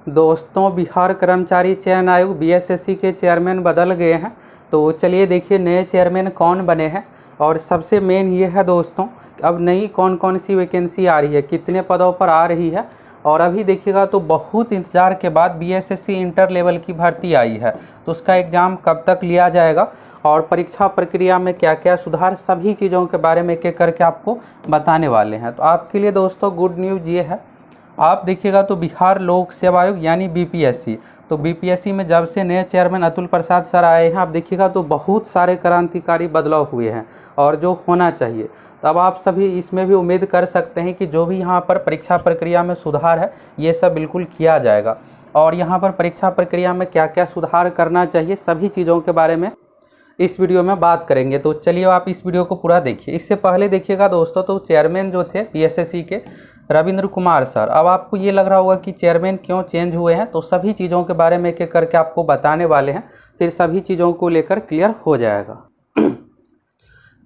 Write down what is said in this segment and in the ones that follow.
दोस्तों, बिहार कर्मचारी चयन आयोग बीएसएससी के चेयरमैन बदल गए हैं। तो चलिए देखिए नए चेयरमैन कौन बने हैं। और सबसे मेन ये है दोस्तों, अब नई कौन कौन सी वैकेंसी आ रही है, कितने पदों पर आ रही है। और अभी देखिएगा तो बहुत इंतज़ार के बाद बीएसएससी इंटर लेवल की भर्ती आई है, तो उसका एग्ज़ाम कब तक लिया जाएगा और परीक्षा प्रक्रिया में क्या क्या सुधार, सभी चीज़ों के बारे में एक एक करके आपको बताने वाले हैं। तो आपके लिए दोस्तों गुड न्यूज़ ये है, आप देखिएगा तो बिहार लोक सेवा आयोग यानी बीपीएससी, तो बीपीएससी में जब से नए चेयरमैन अतुल प्रसाद सर आए हैं, आप देखिएगा तो बहुत सारे क्रांतिकारी बदलाव हुए हैं और जो होना चाहिए। तब आप सभी इसमें भी उम्मीद कर सकते हैं कि जो भी यहाँ पर परीक्षा प्रक्रिया में सुधार है ये सब बिल्कुल किया जाएगा। और यहाँ पर परीक्षा प्रक्रिया में क्या क्या सुधार करना चाहिए, सभी चीज़ों के बारे में इस वीडियो में बात करेंगे। तो चलिए आप इस वीडियो को पूरा देखिए। इससे पहले देखिएगा दोस्तों, तो चेयरमैन जो थे बीएसएससी के रविंद्र कुमार सर, अब आपको ये लग रहा होगा कि चेयरमैन क्यों चेंज हुए हैं, तो सभी चीज़ों के बारे में एक एक करके आपको बताने वाले हैं, फिर सभी चीज़ों को लेकर क्लियर हो जाएगा।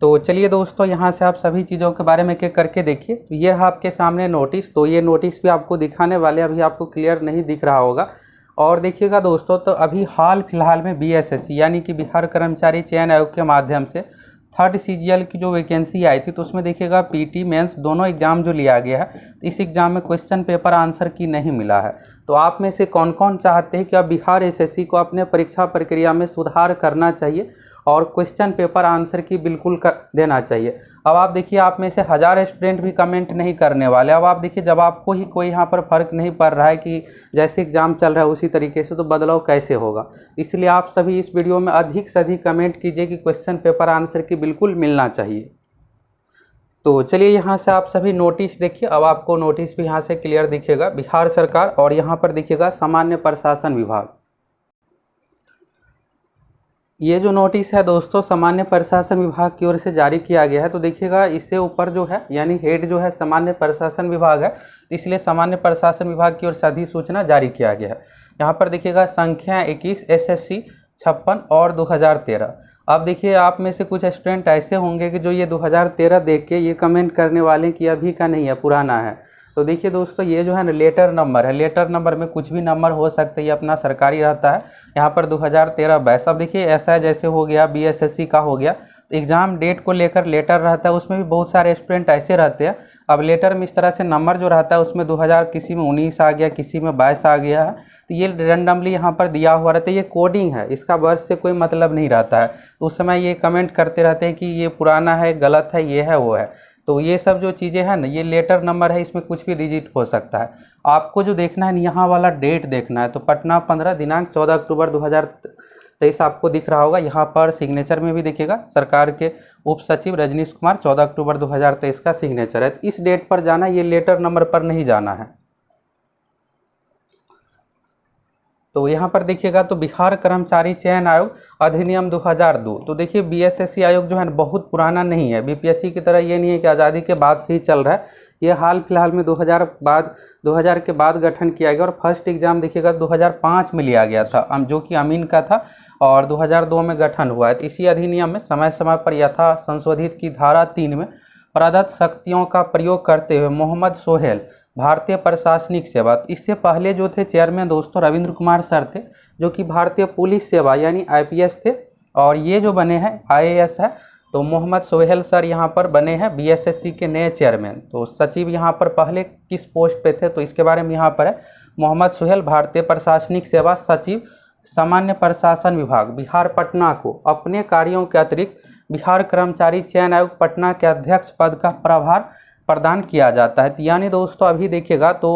तो चलिए दोस्तों, यहाँ से आप सभी चीज़ों के बारे में एक एक करके देखिए। तो ये रहा आपके सामने नोटिस, तो ये नोटिस भी आपको दिखाने वाले, अभी आपको क्लियर नहीं दिख रहा होगा। और देखिएगा दोस्तों, तो अभी हाल फिलहाल में बीएसएससी यानी कि बिहार कर्मचारी चयन आयोग के माध्यम से 3rd सीजीएल की जो वैकेंसी आई थी, तो उसमें देखिएगा पीटी मेंस दोनों एग्जाम जो लिया गया है, इस एग्ज़ाम में क्वेश्चन पेपर आंसर की नहीं मिला है। तो आप में से कौन कौन चाहते हैं कि अब बिहार एसएससी को अपने परीक्षा प्रक्रिया में सुधार करना चाहिए और क्वेश्चन पेपर आंसर की बिल्कुल कर देना चाहिए। अब आप देखिए, आप में से 1000 स्टूडेंट भी कमेंट नहीं करने वाले। अब आप देखिए, जब आपको ही कोई यहाँ पर फ़र्क नहीं पड़ रहा है कि जैसे एग्ज़ाम चल रहा है उसी तरीके से, तो बदलाव कैसे होगा। इसलिए आप सभी इस वीडियो में अधिक से अधिक कमेंट कीजिए कि क्वेश्चन पेपर आंसर की बिल्कुल मिलना चाहिए। तो चलिए यहाँ से आप सभी नोटिस देखिए। अब आपको नोटिस भी यहाँ से क्लियर दिखेगा, बिहार सरकार, और यहाँ पर दिखेगा सामान्य प्रशासन विभाग। ये जो नोटिस है दोस्तों सामान्य प्रशासन विभाग की ओर से जारी किया गया है। तो देखिएगा इससे ऊपर जो है यानी हेड जो है सामान्य प्रशासन विभाग है, इसलिए सामान्य प्रशासन विभाग की ओर से अधिसूचना जारी किया गया है। यहाँ पर देखिएगा संख्या 21 SSC 56 और 2013। अब देखिए, आप में से कुछ स्टूडेंट ऐसे होंगे कि जो ये 2013 देख के ये कमेंट करने वाले कि अभी का नहीं है, पुराना है। तो देखिए दोस्तों, ये जो है ना लेटर नंबर है, लेटर नंबर में कुछ भी नंबर हो सकता है, ये अपना सरकारी रहता है। यहाँ पर 2013 बैच। अब देखिए ऐसा जैसे हो गया बीएसएससी का हो गया, तो एग्ज़ाम डेट को लेकर लेटर रहता है, उसमें भी बहुत सारे स्टूडेंट ऐसे रहते हैं। अब लेटर में इस तरह से नंबर जो रहता है उसमें 2000, किसी में 19 आ गया, किसी में 22 आ गया है, तो ये रेंडमली यहाँ पर दिया हुआ रहता है। ये कोडिंग है, इसका वर्ष से कोई मतलब नहीं रहता है। तो उस समय ये कमेंट करते रहते हैं कि ये पुराना है, गलत है, ये है, वो है। तो ये सब जो चीज़ें हैं ना, ये लेटर नंबर है, इसमें कुछ भी डिजिट हो सकता है। आपको जो देखना है यहाँ वाला डेट देखना है, तो पटना 15 दिनांक 14 अक्टूबर 2023 आपको दिख रहा होगा। यहाँ पर सिग्नेचर में भी देखिएगा सरकार के उप सचिव रजनीश कुमार 14 अक्टूबर 2023 का सिग्नेचर है। तो इस डेट पर जाना, ये लेटर नंबर पर नहीं जाना है। तो यहाँ पर देखिएगा तो बिहार कर्मचारी चयन आयोग अधिनियम 2002। तो देखिए बीएसएससी आयोग जो है बहुत पुराना नहीं है, बीपीएससी की तरह ये नहीं है कि आज़ादी के बाद से ही चल रहा है। ये हाल फिलहाल में 2000 के बाद गठन किया गया। और फर्स्ट एग्जाम देखिएगा 2005 में लिया गया था, जो कि अमीन का था, और 2002 में गठन हुआ है। तो इसी अधिनियम में समय समय पर यथा संशोधित की धारा 3 में प्रदत्त शक्तियों का प्रयोग करते हुए मोहम्मद सोहेल भारतीय प्रशासनिक सेवा, तो इससे पहले जो थे चेयरमैन दोस्तों रविंद्र कुमार सर थे, जो कि भारतीय पुलिस सेवा यानी आईपीएस थे, और ये जो बने हैं आईएएस है। तो मोहम्मद सोहेल सर यहाँ पर बने हैं बीएसएससी के नए चेयरमैन। तो सचिव यहाँ पर पहले किस पोस्ट पे थे, तो इसके बारे में यहाँ पर है। मोहम्मद सोहेल भारतीय प्रशासनिक सेवा सचिव सामान्य प्रशासन विभाग बिहार पटना को अपने कार्यों के अतिरिक्त बिहार कर्मचारी चयन आयोग पटना के अध्यक्ष पद का प्रभार प्रदान किया जाता है। तो यानी दोस्तों अभी देखिएगा तो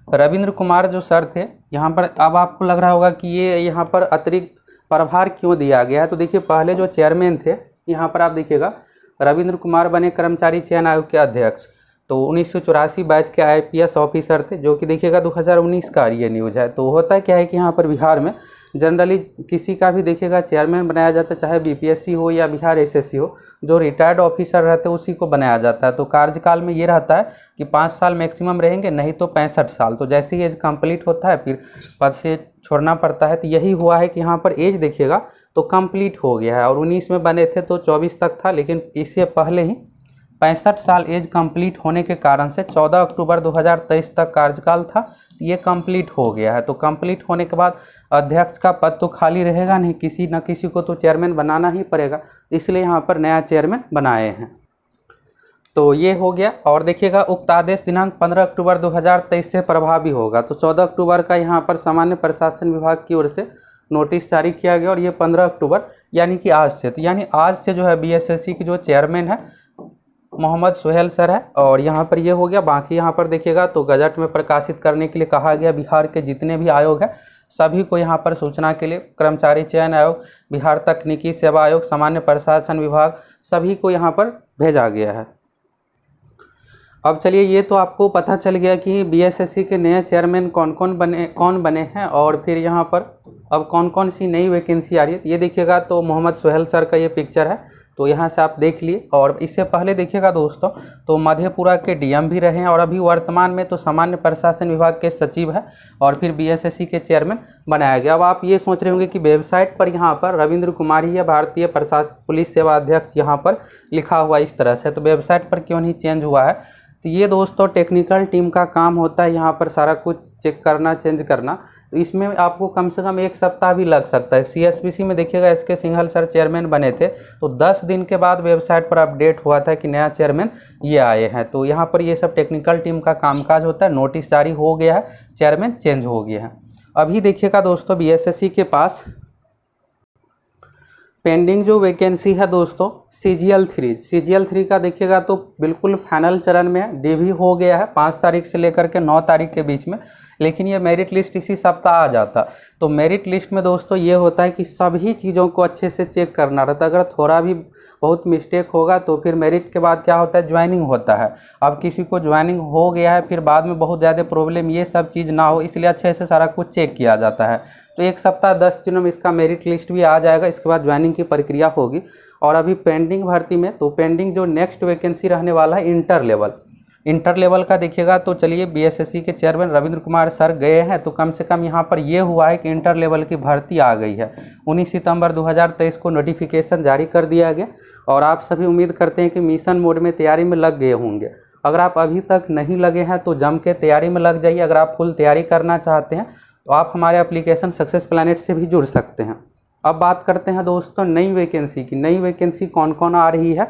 रविंद्र कुमार जो सर थे यहाँ पर, अब आपको लग रहा होगा कि ये यहाँ पर अतिरिक्त प्रभार क्यों दिया गया है। तो देखिए पहले जो चेयरमैन थे यहाँ पर आप देखिएगा रविंद्र कुमार बने कर्मचारी चयन आयोग के अध्यक्ष। तो 1984 बैच के आईपीएस ऑफिसर थे, जो कि देखिएगा 2019 का ये न्यूज़ है। तो होता क्या है कि यहाँ पर बिहार में जनरली किसी का भी देखिएगा चेयरमैन बनाया जाता है, चाहे बीपीएससी हो या बिहार एसएससी हो, जो रिटायर्ड ऑफिसर रहते हैं उसी को बनाया जाता है। तो कार्यकाल में ये रहता है कि 5 साल मैक्सिमम रहेंगे, नहीं तो 65 साल। तो जैसे ही एज कंप्लीट होता है फिर पद से छोड़ना पड़ता है। तो यही हुआ है कि यहाँ पर एज देखिएगा तो कंप्लीट हो गया है, और 19 में बने थे तो 24 तक था, लेकिन इससे पहले ही 65 साल एज कंप्लीट होने के कारण से 14 अक्टूबर 2023 तक कार्यकाल था, ये कंप्लीट हो गया है। तो कंप्लीट होने के बाद अध्यक्ष का पद तो खाली रहेगा नहीं, किसी न किसी को तो चेयरमैन बनाना ही पड़ेगा, इसलिए यहाँ पर नया चेयरमैन बनाए हैं। तो ये हो गया। और देखिएगा उक्त आदेश दिनांक 15 अक्टूबर 2023 से प्रभावी होगा। तो 14 अक्टूबर का यहाँ पर सामान्य प्रशासन विभाग की ओर से नोटिस जारी किया गया और ये 15 अक्टूबर यानी कि आज से, तो यानी आज से जो है बीएसएससी की जो चेयरमैन है मोहम्मद सुहेल सर है। और यहाँ पर ये हो गया। बाकी यहाँ पर देखिएगा तो गजट में प्रकाशित करने के लिए कहा गया बिहार के जितने भी आयोग हैं सभी को यहाँ पर सूचना के लिए कर्मचारी चयन आयोग, बिहार तकनीकी सेवा आयोग, सामान्य प्रशासन विभाग सभी को यहाँ पर भेजा गया है। अब चलिए ये तो आपको पता चल गया कि बीएसएससी के नए चेयरमैन कौन बने हैं और फिर यहाँ पर अब कौन कौन सी नई वैकेंसी आ रही है। ये देखिएगा तो मोहम्मद सुहेल सर का ये पिक्चर है, तो यहाँ से आप देख लिए। और इससे पहले देखिएगा दोस्तों तो मधेपुरा के डीएम भी रहे हैं और अभी वर्तमान में तो सामान्य प्रशासन विभाग के सचिव है और फिर बीएसएससी के चेयरमैन बनाया गया। अब आप ये सोच रहे होंगे कि वेबसाइट पर यहाँ पर रविंद्र कुमार ही है भारतीय प्रशासन पुलिस सेवा अध्यक्ष यहाँ पर लिखा हुआ इस तरह से, तो वेबसाइट पर क्यों नहीं चेंज हुआ है। तो ये दोस्तों टेक्निकल टीम का काम होता है यहाँ पर सारा कुछ चेक करना, चेंज करना। तो इसमें आपको कम से कम 1 सप्ताह भी लग सकता है। सीएसबीसी में देखिएगा एसके सिंघल सर चेयरमैन बने थे तो 10 दिन के बाद वेबसाइट पर अपडेट हुआ था कि नया चेयरमैन ये आए हैं। तो यहाँ पर ये सब टेक्निकल टीम का कामकाज होता है। नोटिस जारी हो गया है, चेयरमैन चेंज हो गया है। अभी देखिएगा दोस्तों बीएसएससी के पास पेंडिंग जो वैकेंसी है दोस्तों CGL 3 का देखिएगा तो बिल्कुल फाइनल चरण में है। डीवी हो गया है 5 तारीख से लेकर के 9 तारीख के बीच में, लेकिन ये मेरिट लिस्ट इसी सप्ताह आ जाता। तो मेरिट लिस्ट में दोस्तों ये होता है कि सभी चीज़ों को अच्छे से चेक करना रहता है। अगर थोड़ा भी बहुत मिस्टेक होगा तो फिर मेरिट के बाद क्या होता है, ज्वाइनिंग होता है। अब किसी को ज्वाइनिंग हो गया है फिर बाद में बहुत ज़्यादा प्रॉब्लम ये सब चीज़ ना हो, इसलिए अच्छे से सारा कुछ चेक किया जाता है। तो 1 सप्ताह 10 दिनों में इसका मेरिट लिस्ट भी आ जाएगा, इसके बाद ज्वाइनिंग की प्रक्रिया होगी। और अभी पेंडिंग भर्ती में तो पेंडिंग जो नेक्स्ट वैकेंसी रहने वाला है इंटर लेवल का देखिएगा तो चलिए बीएसएससी के चेयरमैन रविंद्र कुमार सर गए हैं तो कम से कम यहाँ पर ये हुआ है कि इंटर लेवल की भर्ती आ गई है। 19 सितंबर 2023 को नोटिफिकेशन जारी कर दिया गया और आप सभी उम्मीद करते हैं कि मिशन मोड में तैयारी में लग गए होंगे। अगर आप अभी तक नहीं लगे हैं तो जम के तैयारी में लग जाइए। अगर आप फुल तैयारी करना चाहते हैं तो आप हमारे एप्लीकेशन सक्सेस प्लैनेट से भी जुड़ सकते हैं। अब बात करते हैं दोस्तों नई वैकेंसी की। नई वैकेंसी कौन कौन आ रही है।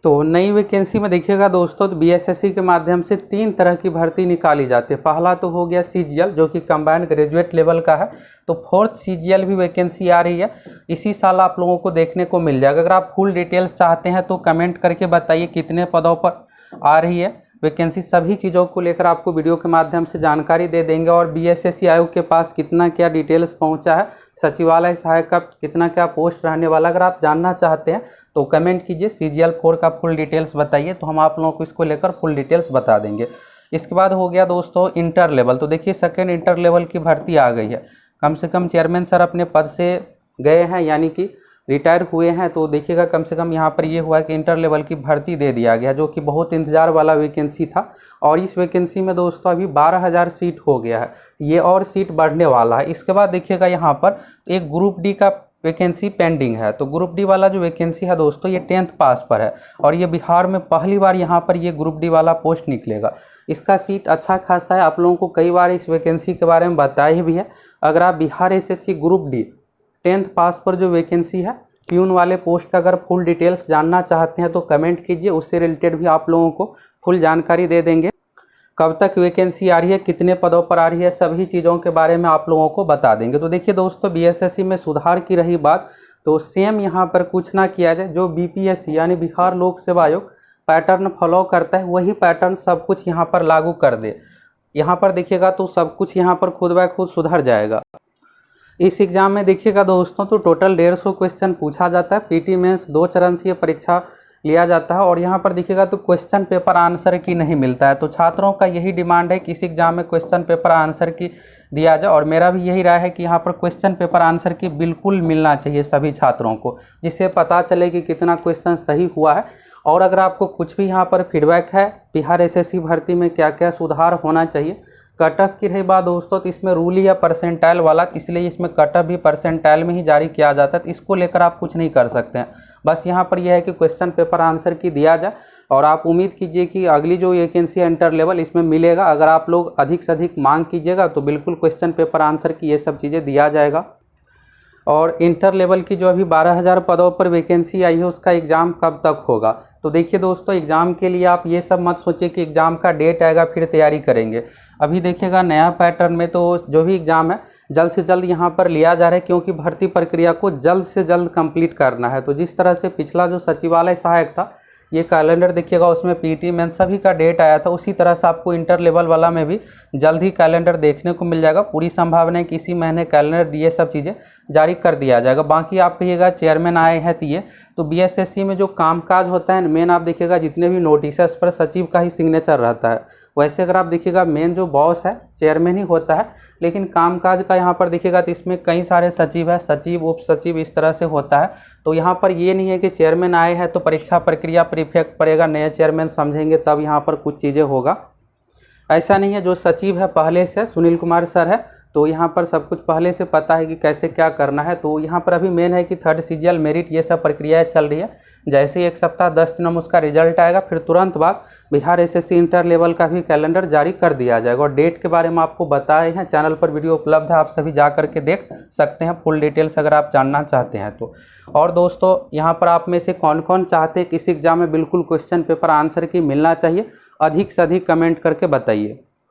तो नई वैकेंसी में देखिएगा दोस्तों तो बीएसएससी के माध्यम से 3 तरह की भर्ती निकाली जाती है। पहला तो हो गया CGL जो कि कंबाइंड ग्रेजुएट लेवल का है, तो 4th CGL भी वैकेंसी आ रही है। इसी साल आप लोगों को देखने को मिल जाएगा। अगर आप फुल डिटेल्स चाहते हैं तो कमेंट करके बताइए कितने पदों पर आ रही है वैकेंसी। सभी चीज़ों को लेकर आपको वीडियो के माध्यम से जानकारी दे देंगे। और बीएसएससी आयोग के पास कितना क्या डिटेल्स पहुंचा है, सचिवालय सहायक का कितना क्या पोस्ट रहने वाला, अगर आप जानना चाहते हैं तो कमेंट कीजिए। CGL 4 का फुल डिटेल्स बताइए तो हम आप लोगों को इसको लेकर फुल डिटेल्स बता देंगे। इसके बाद हो गया दोस्तों इंटर लेवल। तो देखिए सेकेंड इंटर लेवल की भर्ती आ गई है। कम से कम चेयरमैन सर अपने पद से गए हैं यानी कि रिटायर हुए हैं, तो देखिएगा कम से कम यहाँ पर ये हुआ है कि इंटर लेवल की भर्ती दे दिया गया जो कि बहुत इंतजार वाला वैकेंसी था। और इस वैकेंसी में दोस्तों अभी 12,000 सीट हो गया है, ये और सीट बढ़ने वाला है। इसके बाद देखिएगा यहाँ पर एक ग्रुप डी का वैकेंसी पेंडिंग है। तो ग्रुप डी वाला जो वैकेंसी है दोस्तों ये 10th पास पर है और ये बिहार में पहली बार यहाँ पर ये ग्रुप डी वाला पोस्ट निकलेगा। इसका सीट अच्छा खासा है, आप लोगों को कई बार इस वैकेंसी के बारे में बताया भी है। अगर आप Bihar SSC group D 10th पास पर जो वैकेंसी है प्यून वाले पोस्ट का अगर फुल डिटेल्स जानना चाहते हैं तो कमेंट कीजिए, उससे रिलेटेड भी आप लोगों को फुल जानकारी दे देंगे। कब तक वैकेंसी आ रही है, कितने पदों पर आ रही है, सभी चीज़ों के बारे में आप लोगों को बता देंगे। तो देखिए दोस्तों बीएसएससी में सुधार की रही बात तो सेम यहाँ पर कुछ ना किया जाए। जो BPSC यानी बिहार लोक सेवा आयोग पैटर्न फॉलो करता है वही पैटर्न सब कुछ यहाँ पर लागू कर दे। यहाँ पर देखिएगा तो सब कुछ यहाँ पर खुद ब खुद सुधर जाएगा। इस एग्ज़ाम में देखिएगा दोस्तों तो टोटल 150 क्वेश्चन पूछा जाता है। PT मेंस 2 चरण से ये परीक्षा लिया जाता है। और यहाँ पर देखिएगा तो क्वेश्चन पेपर आंसर की नहीं मिलता है, तो छात्रों का यही डिमांड है कि इस एग्ज़ाम में क्वेश्चन पेपर आंसर की दिया जाए। और मेरा भी यही राय है कि यहाँ पर क्वेश्चन पेपर आंसर की बिल्कुल मिलना चाहिए सभी छात्रों को, जिससे पता चले कि कितना क्वेश्चन सही हुआ है। और अगर आपको कुछ भी यहाँ पर फीडबैक है बिहार SSC भर्ती में क्या क्या सुधार होना चाहिए कट ऑफ की रही बात दोस्तों, तो इसमें रूल ही है परसेंटाइल वाला, इसलिए इसमें कट ऑफ भी परसेंटाइल में ही जारी किया जाता है। तो इसको लेकर आप कुछ नहीं कर सकते हैं। बस यहाँ पर यह है कि क्वेश्चन पेपर आंसर की दिया जाए और आप उम्मीद कीजिए कि अगली जो वैकेंसी है इंटर लेवल इसमें मिलेगा। अगर आप लोग अधिक से अधिक मांग कीजिएगा तो बिल्कुल क्वेश्चन पेपर आंसर की ये सब चीज़ें दिया जाएगा। और इंटर लेवल की जो अभी 12,000 पदों पर वैकेंसी आई है उसका एग्ज़ाम कब तक होगा। तो देखिए दोस्तों, एग्ज़ाम के लिए आप ये सब मत सोचिए कि एग्ज़ाम का डेट आएगा फिर तैयारी करेंगे। अभी देखिएगा नया पैटर्न में तो जो भी एग्ज़ाम है जल्द से जल्द यहाँ पर लिया जा रहा है, क्योंकि भर्ती प्रक्रिया को जल्द से जल्द कंप्लीट करना है। तो जिस तरह से पिछला जो सचिवालय सहायक था ये कैलेंडर देखिएगा, उसमें पीटी मेन सभी का डेट आया था, उसी तरह से आपको इंटर लेवल वाला में भी जल्द ही कैलेंडर देखने को मिल जाएगा। पूरी संभावना है कि इसी महीने कैलेंडर ये सब चीज़ें जारी कर दिया जाएगा। बाकी आप कहिएगा चेयरमैन आए हैं तो बीएसएससी में जो कामकाज होता है मेन, आप देखिएगा जितने भी नोटिस पर सचिव का ही सिग्नेचर रहता है। वैसे अगर आप देखिएगा मेन जो बॉस है चेयरमैन ही होता है, लेकिन कामकाज का यहाँ पर देखिएगा तो इसमें कई सारे सचिव है, सचिव उप सचिव इस तरह से होता है। तो यहाँ पर ये नहीं है कि चेयरमैन आए हैं तो परीक्षा प्रक्रिया पर इफेक्ट पड़ेगा, नए चेयरमैन समझेंगे तब यहाँ पर कुछ चीज़ें होगा, ऐसा नहीं है। जो सचिव है पहले से सुनील कुमार सर है, तो यहाँ पर सब कुछ पहले से पता है कि कैसे क्या करना है। तो यहाँ पर अभी मेन है कि थर्ड सीजीएल मेरिट ये सब प्रक्रियाएं चल रही है। जैसे ही 1 सप्ताह 10 दिनों में उसका रिजल्ट आएगा फिर तुरंत बाद बिहार एसएससी इंटर लेवल का भी कैलेंडर जारी कर दिया जाएगा। और डेट के बारे में आपको बताए हैं, चैनल पर वीडियो उपलब्ध है, आप सभी जा करके देख सकते हैं फुल डिटेल्स अगर आप जानना चाहते हैं तो। और दोस्तों यहाँ पर आप में से कौन कौन चाहते हैं कि इस एग्जाम में बिल्कुल क्वेश्चन पेपर आंसर की मिलना चाहिए, अधिक से अधिक कमेंट करके बताइए।